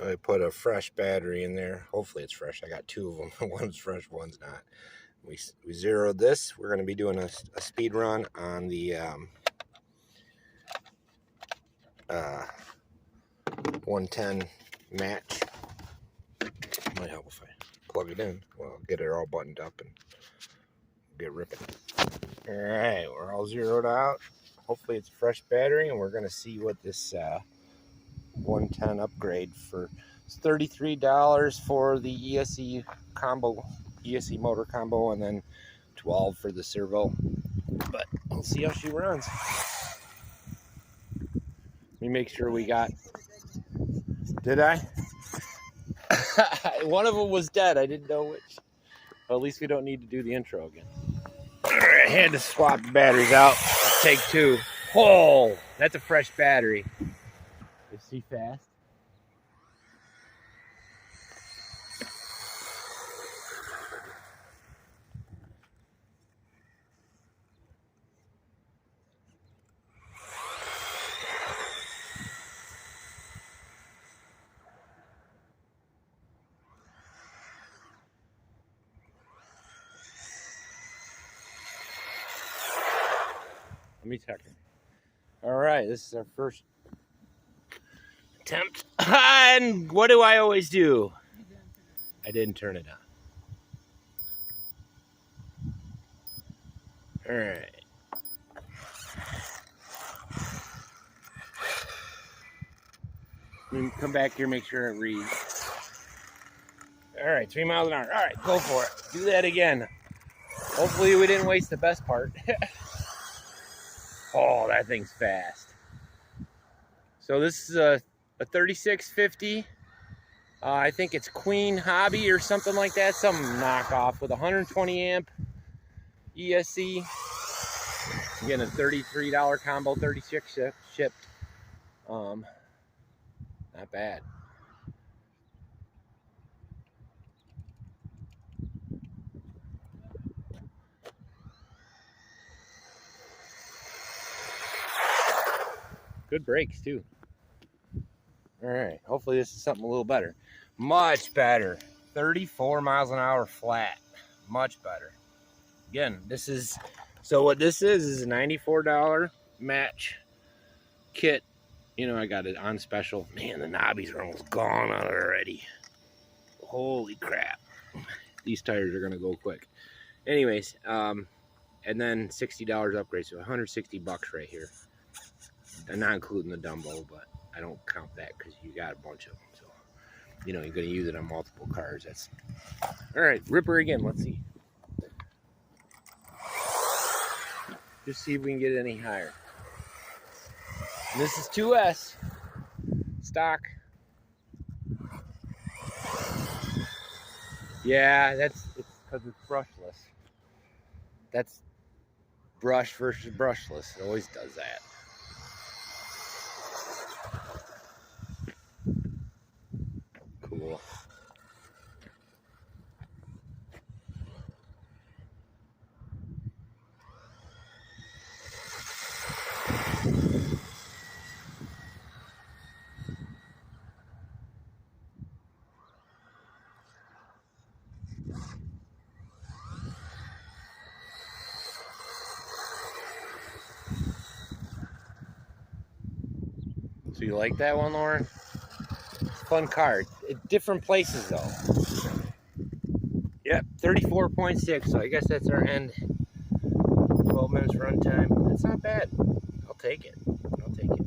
I put a fresh battery in there. Hopefully it's fresh. I got two of them. One's fresh, one's not. We zeroed this. We're going to be doing a speed run on the 110 match. Might help if I plug it in. Well, get it all buttoned up and get ripping. All right, we're all zeroed out. Hopefully it's a fresh battery, and we're going to see what this 110 upgrade for. It's $33 for the ESC combo, ESC motor combo, and then $12 for the servo. But we'll see how she runs. Let me make sure we got. Did I? One of them was dead. I didn't know which. Well, at least we don't need to do the intro again. All right, I had to swap the batteries out. Take two. Oh, that's a fresh battery. Is she fast? Let me check her. All right, this is our first attempt. And what do I always do? I didn't turn it on. All right. Let me come back here, make sure it reads. All right, 3 miles an hour. All right, go for it. Do that again. Hopefully we didn't waste the best part. Oh, that thing's fast. So this is a 3650. I think it's Queen Hobby or something like that. Some knockoff with 120 amp ESC. Again, a $33 combo, 36 shipped. Not bad. Good brakes too. All right, hopefully this is something a little better. Much better. 34 miles an hour flat. Much better. Again, this is, so what this is a $94 match kit. You know, I got it on special. Man, the knobbies are almost gone on it already. Holy crap. These tires are gonna go quick. Anyways, and then $60 upgrade, so 160 bucks right here. I'm not including the Dumbo, but I don't count that because you got a bunch of them. So, you know, you're going to use it on multiple cars. That's all right. Ripper again. Let's see. Just see if we can get it any higher. And this is 2S stock. Yeah, it's because it's brushless. That's brush versus brushless. It always does that. Cool. So you like that one, Lauren? Fun car. Different places though. Yep, 34.6. So I guess that's our end. 12 minutes run time. That's not bad. I'll take it. I'll take it.